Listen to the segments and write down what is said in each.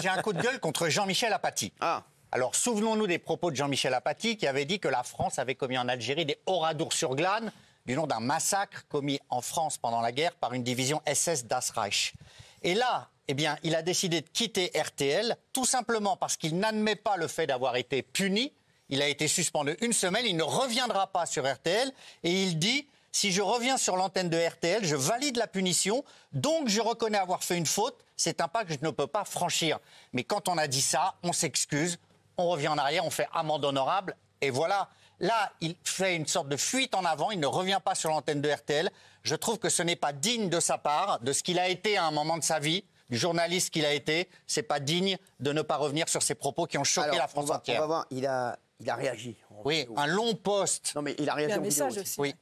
j'ai un coup de gueule contre Jean-Michel Apathy. Ah. Alors, souvenons-nous des propos de Jean-Michel Apathy qui avait dit que la France avait commis en Algérie des Oradour-sur-Glane du nom d'un massacre commis en France pendant la guerre par une division SS Das Reich. Et là, eh bien, il a décidé de quitter RTL tout simplement parce qu'il n'admet pas le fait d'avoir été puni. Il a été suspendu une semaine, il ne reviendra pas sur RTL et il dit... Si je reviens sur l'antenne de RTL, je valide la punition, donc je reconnais avoir fait une faute. C'est un pas que je ne peux pas franchir. Mais quand on a dit ça, on s'excuse, on revient en arrière, on fait amende honorable, et voilà. Là, il fait une sorte de fuite en avant, il ne revient pas sur l'antenne de RTL. Je trouve que ce n'est pas digne de sa part, de ce qu'il a été à un moment de sa vie, du journaliste qu'il a été. C'est pas digne de ne pas revenir sur ses propos qui ont choqué la France entière. On va voir, il a réagi. Oui, un long post. Non, mais il a réagi un en vidéo message aussi. Oui.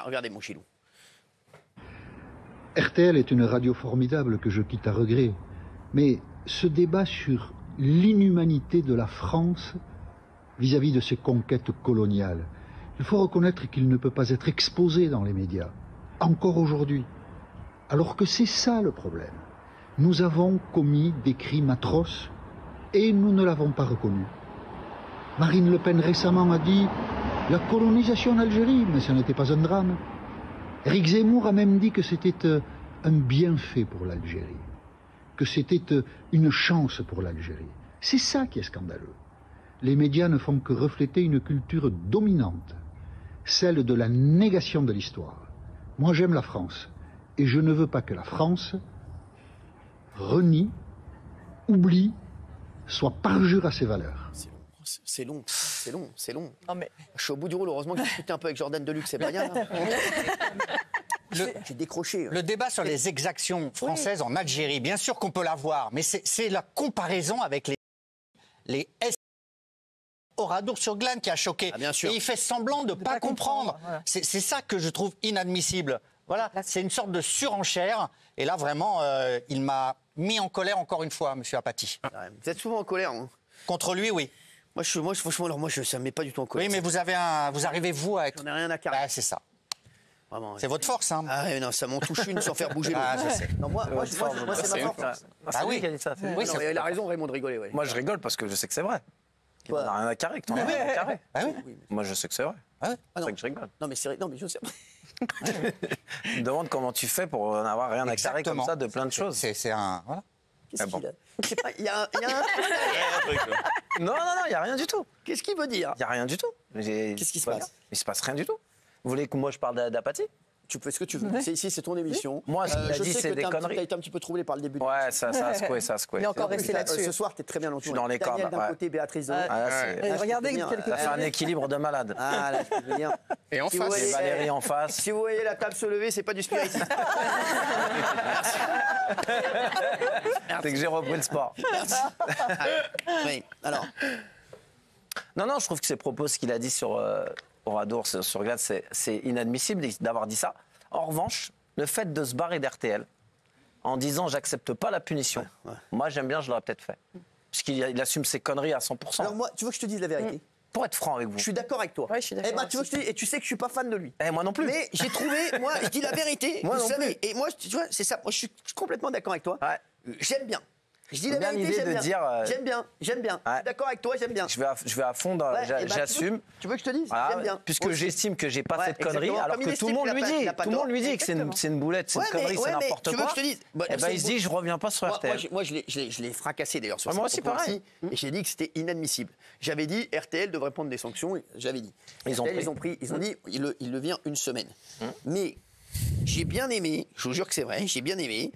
Regardez mon Chilou. RTL est une radio formidable que je quitte à regret. Mais ce débat sur l'inhumanité de la France vis-à-vis de ses conquêtes coloniales, il faut reconnaître qu'il ne peut pas être exposé dans les médias, encore aujourd'hui. Alors que c'est ça le problème. Nous avons commis des crimes atroces et nous ne l'avons pas reconnu. Marine Le Pen récemment a dit « la colonisation d'Algérie », mais ce n'était pas un drame. Éric Zemmour a même dit que c'était un bienfait pour l'Algérie, que c'était une chance pour l'Algérie. C'est ça qui est scandaleux. Les médias ne font que refléter une culture dominante, celle de la négation de l'histoire. Moi j'aime la France, et je ne veux pas que la France renie, oublie, soit parjure à ses valeurs. C'est long, c'est long, c'est long. Non, mais... Je suis au bout du rôle, heureusement que j'ai discuté un peu avec Jordan Deluxe et Brian. J'ai décroché. Le débat sur les exactions françaises en Algérie, bien sûr qu'on peut l'avoir, mais c'est la comparaison avec les Oradour-sur-Glane qui a choqué. Ah, bien sûr. Et il fait semblant de ne pas comprendre. Voilà. C'est ça que je trouve inadmissible. Voilà, c'est une sorte de surenchère. Et là, vraiment, il m'a mis en colère encore une fois, M. Apathy. Ouais, vous êtes souvent en colère. Hein. Contre lui, oui. Franchement, alors ça me met pas du tout en colère. Oui, mais vous arrivez, vous, à être... J'en ai rien à carrer. C'est ça. Vraiment, c'est votre force, hein. Ah non, ça m'en touche une sans faire bouger l'autre. Ah, je sais. Non, moi c'est ma force. Ah oui, Oui, non, il a raison, Raymond, de rigoler. Ouais. Moi, je rigole parce que je sais que c'est vrai. On n'a rien à carrer, que t'en as rien à carrer. Ah oui. Moi, je sais que c'est vrai. Ah oui. C'est vrai que je rigole. Non, mais c'est vrai. Non, mais je sais. Je me demande comment tu fais pour n'avoir rien à carrer comme ça de plein de choses. C'est un... Voilà. Qu'est-ce qu'il a? Je sais pas, il y a un truc. Non, il n'y a rien du tout. Qu'est-ce qu'il veut dire? Il n'y a rien du tout. Qu'est-ce qui se passe? Il se passe rien du tout. Vous voulez que moi je parle d'Apathy? Tu peux ce que tu veux. Ici, c'est ton émission. Moi, ce qu'il a dit, c'est des conneries. Tu as été un petit peu troublé par le début. Ouais, ça a secoué. Il est encore resté là-dessus. Ce soir, tu es très bien entouré. Je suis dans les cordes. Daniel d'un côté, Béatrice de l'autre. Regardez Ça fait un équilibre de malade. Ah, là, je veux dire. Et en face, Et Valérie en face. Si vous voyez la table se lever, c'est pas du spiritisme. C'est que j'ai repris le sport. Merci. Oui, alors. Non, je trouve que ces propos, ce qu'il a dit sur Oradour, sur Glade, c'est inadmissible d'avoir dit ça. En revanche, le fait de se barrer d'RTL en disant j'accepte pas la punition, moi j'aime bien, je l'aurais peut-être fait. Puisqu'il assume ses conneries à 100%. Alors moi, tu veux que je te dise la vérité? Pour être franc avec vous. Je suis d'accord avec toi. Ouais, je suis d'accord. Eh ben, tu veux que je te dise, et tu sais que je suis pas fan de lui. Moi non plus. Mais j'ai trouvé, moi, je dis la vérité. Moi vous non savez, et moi, tu vois, c'est ça. Moi, je suis complètement d'accord avec toi. Ouais. J'aime bien. Je dis la bien vérité, l'idée j'aime de bien. dire, J'aime bien. Je suis d'accord avec toi, j'aime bien. Je vais à fond, j'assume. Tu veux que je te dise? Voilà, J'aime bien. puisque j'estime que j'ai pas fait de conneries, exactement. alors Comme que il tout le monde estime lui qu'il dit, a pas tout le monde tort. lui dit que c'est une boulette, c'est une connerie, c'est n'importe Tu veux quoi. que je te dise? Eh ben il se dit je reviens pas sur RTL. Moi, je l'ai fracassé d'ailleurs sur moi ce aussi, propos pareil. et j'ai dit que c'était inadmissible. J'avais dit RTL devrait prendre des sanctions. J'avais dit. Ils ont dit il le vient une semaine. Mais j'ai bien aimé, je vous jure que c'est vrai, j'ai bien aimé,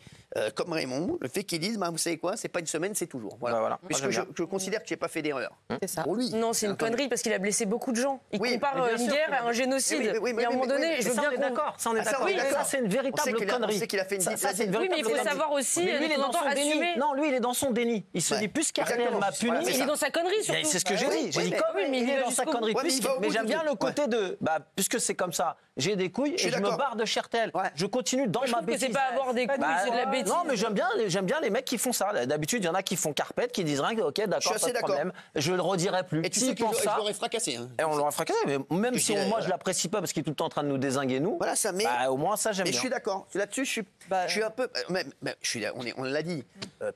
comme Raymond, le fait qu'ils disent, vous savez quoi, c'est pas une semaine, c'est toujours. Voilà. Puisque je considère que j'ai pas fait d'erreur. C'est ça. Pour lui. Non, c'est une connerie parce qu'il a blessé beaucoup de gens. Il Oui, compare mais bien une sûr, guerre à un génocide. Et à un moment donné, je veux bien qu'on... d'accord, ça on est Ah, ça, d'accord. on est d'accord. Ça c'est une véritable connerie. On sait qu'il a fait une Oui, mais il faut savoir aussi Mais lui, il est dans son déni. assumer. Non, lui, il est dans son déni. Il se dit, plus qu'RTL m'a puni. Mais il est dans sa connerie surtout. C'est ce que j'ai dit. J'ai dit, comme il est dans sa connerie. Mais j'aime bien le côté de, puisque c'est comme ça, j'ai des couilles et je me barre de chez RTL. Je continue dans ma Je trouve que bêtise. c'est pas avoir des couilles, c'est de la bêtises. Non, mais j'aime bien les mecs qui font ça. D'habitude, il y en a qui font carpette, qui disent rien que, ok, d'accord, Je suis assez pas de problème. Je le redirai plus. Et tu sais que je l'aurais fracassé. Hein. Et on l'aurait fracassé, mais même si moi je l'apprécie pas parce qu'il est tout le temps en train de nous dézinguer, nous. Voilà, ça, mais au moins ça, j'aime bien. je suis d'accord. Là-dessus, je suis un peu. On l'a dit,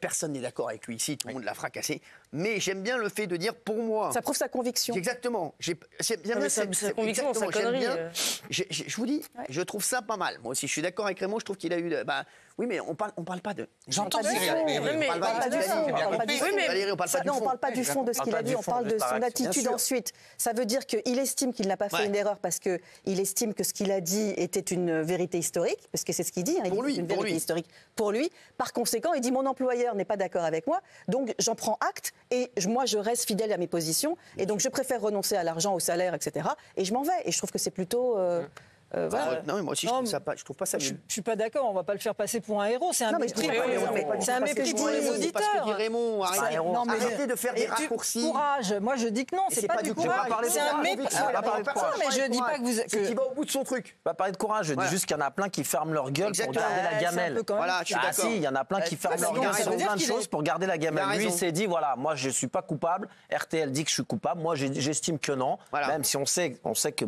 personne n'est d'accord avec lui ici, tout le monde l'a fracassé. Mais j'aime bien le fait de dire pour moi. Ça prouve sa conviction. Exactement. C'est bien sa conviction, sa connerie. Je vous dis, je trouve ça pas mal. Moi aussi, je suis d'accord avec Raymond, je trouve qu'il a eu. Oui, mais on parle pas de. J'entends pas du fond. On parle pas du fond. Non, on parle pas du fond de ce qu'il a dit, on parle de son attitude ensuite. Ça veut dire qu'il estime qu'il n'a pas fait une erreur parce qu'il estime que ce qu'il a dit était une vérité historique, parce que c'est ce qu'il dit, il dit une vérité historique pour lui. Par conséquent, il dit mon employeur n'est pas d'accord avec moi, donc j'en prends acte et moi je reste fidèle à mes positions et donc je préfère renoncer à l'argent, au salaire, etc. Et je m'en vais. Et je trouve que c'est plutôt... voilà. Non, mais moi aussi, je trouve pas ça mieux. Je suis pas d'accord, on va pas le faire passer pour un héros. C'est un mépris pour les auditeurs. Parce que dit Raymond, arrêtez de faire des raccourcis. Courage, moi je dis que non, c'est pas du courage, c'est un mépris. Mais je dis pas que vous... C'est qu'il va au bout de son truc. Pas parler de courage, je dis juste qu'il y en a plein qui ferment leur gueule pour garder la gamelle. Voilà, je suis d'accord. Si, il y en a plein qui ferment leur gueule sur plein de choses pour garder la gamelle. Lui, il s'est dit, voilà, moi je suis pas coupable, RTL dit que je suis coupable, moi j'estime que non, même si on sait que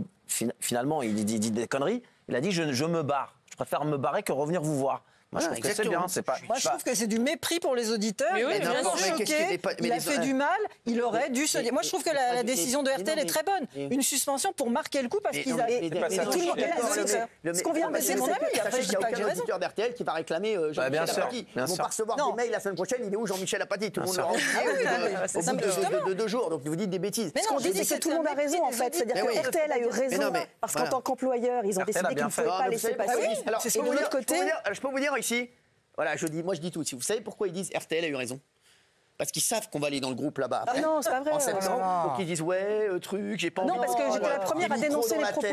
finalement il dit des conneries. Il a dit je me barre. Je préfère me barrer que revenir vous voir. Moi, je trouve que c'est bien. Moi, je trouve que c'est du mépris pour les auditeurs. Mais oui, il est choqué, il a fait du mal, il aurait dû se dire. Moi, je trouve que la décision de RTL est très bonne. Une suspension pour marquer le coup parce qu'ils avaient. Tout le monde est auditeurs. Ce qu'on vient de c'est mon avis. Après, je dis pas que j'ai raison. Auditeur d'RTL qui va réclamer Jean-Michel Apathy. Ils vont pas recevoir des mails la semaine prochaine. Il est où Jean-Michel Apathy? Tout le monde l'a rencontré au bout de 2 jours. Donc vous dites des bêtises. Ce qu'on dit, c'est que tout le monde a raison en fait. C'est-à-dire que RTL a eu raison parce qu'en tant qu'employeur, ils ont décidé qu'ils ne pouvaient pas laisser passer. Et de l'autre côté, je peux vous dire ici. Voilà, moi je dis tout. Si vous savez pourquoi ils disent RTL a eu raison? Parce qu'ils savent qu'on va aller dans le groupe là-bas. Ah non, c'est pas vrai. En septembre. Donc ils disent j'ai pas envie. Non, parce que j'étais la première à dénoncer les propos.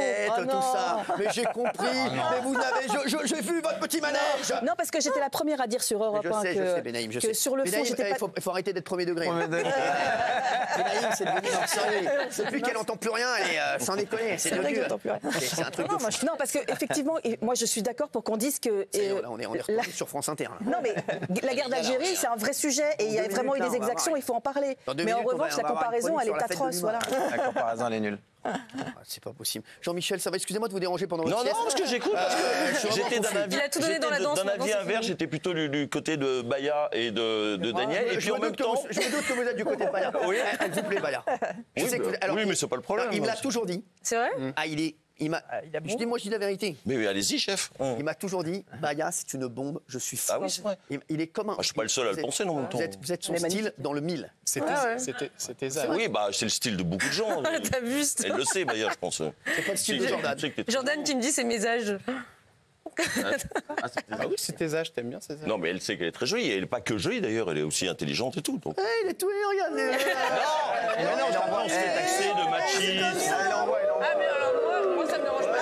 Tout ça. Mais j'ai compris. Mais vous avez. J'ai vu votre petit manège. Non, parce que j'étais la première à dire sur Europe 1 que sur le fond, j'étais pas. Il faut arrêter d'être premier degré. Benaïm, c'est devenu. Depuis qu'elle n'entend plus rien, sans déconner. C'est devenu. C'est un truc de fou. Non, parce qu'effectivement, moi je suis d'accord pour qu'on dise que. On est retourné sur France Inter. Non, mais la guerre d'Algérie, c'est un vrai sujet et il y a vraiment eu des exactions, il faut en parler. Mais en revanche, la comparaison, elle est atroce. Voilà. La comparaison, elle est nulle. C'est pas possible. Jean-Michel, ça va, excusez-moi de vous déranger pendant votre sieste. Non, parce que j'écoute, parce que j'étais d'un avis inverse, j'étais plutôt du côté de Baya et de Daniel. Et puis en même temps. Je me doute que vous êtes du côté de Baya. Oui, elle vous plaît, Baya. Oui, mais c'est pas le problème. Il me l'a toujours dit. C'est vrai? Je dis la vérité. Mais allez-y, chef. Il m'a toujours dit, Baya, c'est une bombe, je suis fou. Ah oui, c'est vrai. Il est comme un. Je suis pas le seul à le penser, non. Vous êtes son style dans le 1000. C'était ça. Oui, c'est le style de beaucoup de gens. T'as vu ça? Elle le sait, Baya, je pense. C'est pas le style de Jordan. Jordan qui me dit c'est mes âges. Ah oui, c'est tes âges, t'aimes bien ces âges? Non, mais elle sait qu'elle est très jolie. Elle n'est pas que jolie d'ailleurs, elle est aussi intelligente et tout. Donc. Il est tout, regardez. Non, on se fait taxer de machisme. Ah, mais alors moi ça me dérange pas.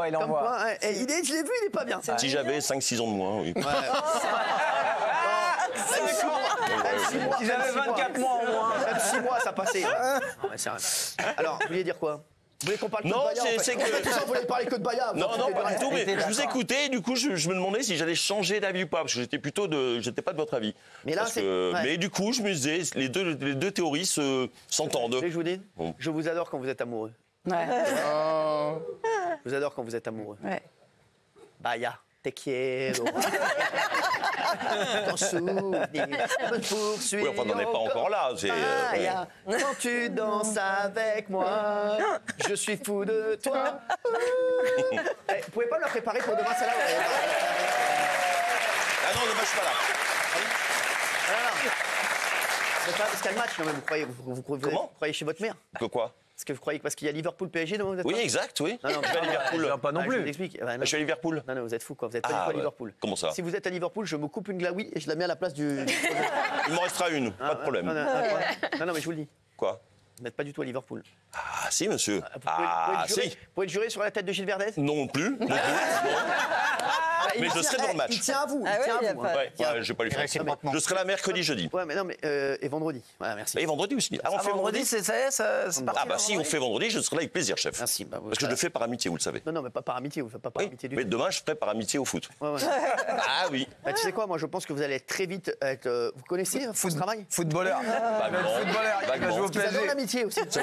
Il envoie. Je l'ai vu, il est pas bien. Si j'avais 5-6 ans de moins, oui. Si j'avais 24 mois en moins. Même 6 mois, ça passait. Alors, vous vouliez dire quoi? Vous voulez qu'on parle que de Baya? Non, c'est que. Vous voulez parler que de Baya? Non, pas du tout, mais je vous écoutais, et du coup, je me demandais si j'allais changer d'avis ou pas, parce que j'étais pas de votre avis. Mais là, mais du coup, je me disais, les deux théories s'entendent. Je vous dis, je vous adore quand vous êtes amoureux. Ouais. Je vous adore quand vous êtes amoureux. Ouais. Baya, te quiero. Ton souvenir me poursuit. Oui, enfin, on n'en est pas encore là. Baya, quand tu danses avec moi, je suis fou de toi. Vous pouvez pas me la préparer pour demain, celle-là? Ah non, moi je suis pas là. Parce qu'il y a le match, non, mais vous croyez chez votre mère? Que quoi? Parce que vous croyez parce qu'il y a Liverpool PSG, non? Oui, exact, oui. Non, je vais à Liverpool. Pas non Je plus. vous explique. Je suis à Liverpool. Non, vous êtes fou, quoi. Vous êtes pas du tout à Liverpool. Comment ça? Si vous êtes à Liverpool, je me coupe une glaouie et je la mets à la place du. Il m'en restera une, pas de problème. Non, mais je vous le dis. Quoi? Vous n'êtes pas du tout à Liverpool. Ah, si, monsieur. Vous pouvez le jurer sur la tête de Gilles Verdez? Non plus. Mais je serai dans le match. Il tient à vous. Je vais pas lui faire. Je serai là mercredi, jeudi. Ouais, mais non, mais et vendredi. Voilà, merci. Et vendredi aussi. Ah, on fait vendredi, c'est parti. Ah bah si on fait vendredi, je serai là avec plaisir, chef. Merci. Parce que je le fais par amitié, vous le savez. Non, mais pas par amitié. Vous ne faites pas par amitié du tout. Mais demain, je ferai par amitié au foot. Ah oui. Tu sais quoi, moi, je pense que vous allez être très vite. Vous connaissez France Travail? Footballeur. Footballeur. Ils adorent l'amitié aussi. Vous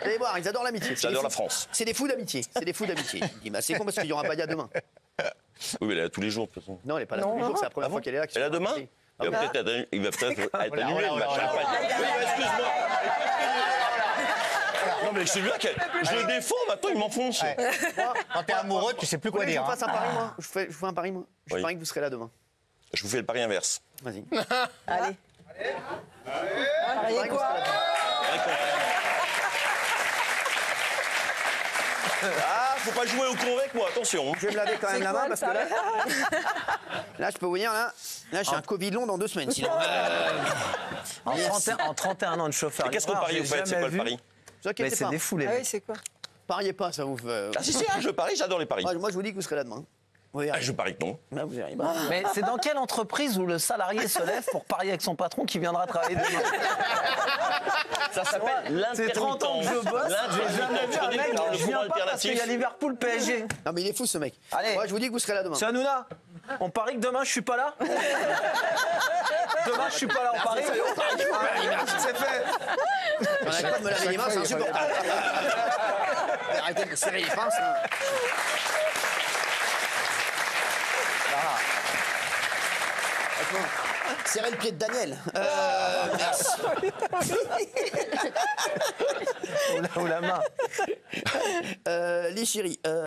allez voir, ils adorent l'amitié. J'adore la France. C'est des fous d'amitié. C'est des fous d'amitié. C'est con parce qu'il y aura Baya demain. Oui, mais elle est là tous les jours, de toute façon. Non, elle n'est pas là tous les jours. C'est la première fois qu'elle est là. Elle est là demain? Il va peut-être être annulé le match. Excuse-moi. Non, mais je bien je le défends, maintenant il m'enfonce. Quand t'es amoureux, tu sais plus quoi dire. Je fasse un pari, moi. Je fais un pari, moi. Je parie que vous serez là demain. Je vous fais le pari inverse. Vas-y. Allez. Pariez quoi? Ah, faut pas jouer au con avec moi, attention. Je vais me laver quand même la main parce que là, je peux vous dire, là j'ai un Covid long dans 2 semaines. Sinon. En 31 ans de chauffeur. Qu'est-ce qu'on parie au fait? C'est quoi le pari? Mais c'est des fous, les mecs. Ah oui, c'est quoi? Pariez pas, ça vous fait. Ah si, je parie, j'adore les paris. Moi, je vous dis que vous serez là demain. Je parie que non. Là, vous verrez. Mais c'est dans quelle entreprise où le salarié se lève pour parier avec son patron qui viendra travailler demain? Ça s'appelle l'intermittent. C'est 30 ans que je bosse, j'ai jamais vu un mec qui vient pas parce qu'il y a Liverpool PSG. Non mais il est fou ce mec. Allez. Moi je vous dis que vous serez là demain. C'est Hanouna, on parie que demain je suis pas là. Demain je suis pas là, on parie. C'est fait. On n'arrête pas de me laver les mains, c'est insupportable. Arrêtez de me serrer les pinces. Serrer le pied de Daniel. Merci. Ou la main. Les chéris.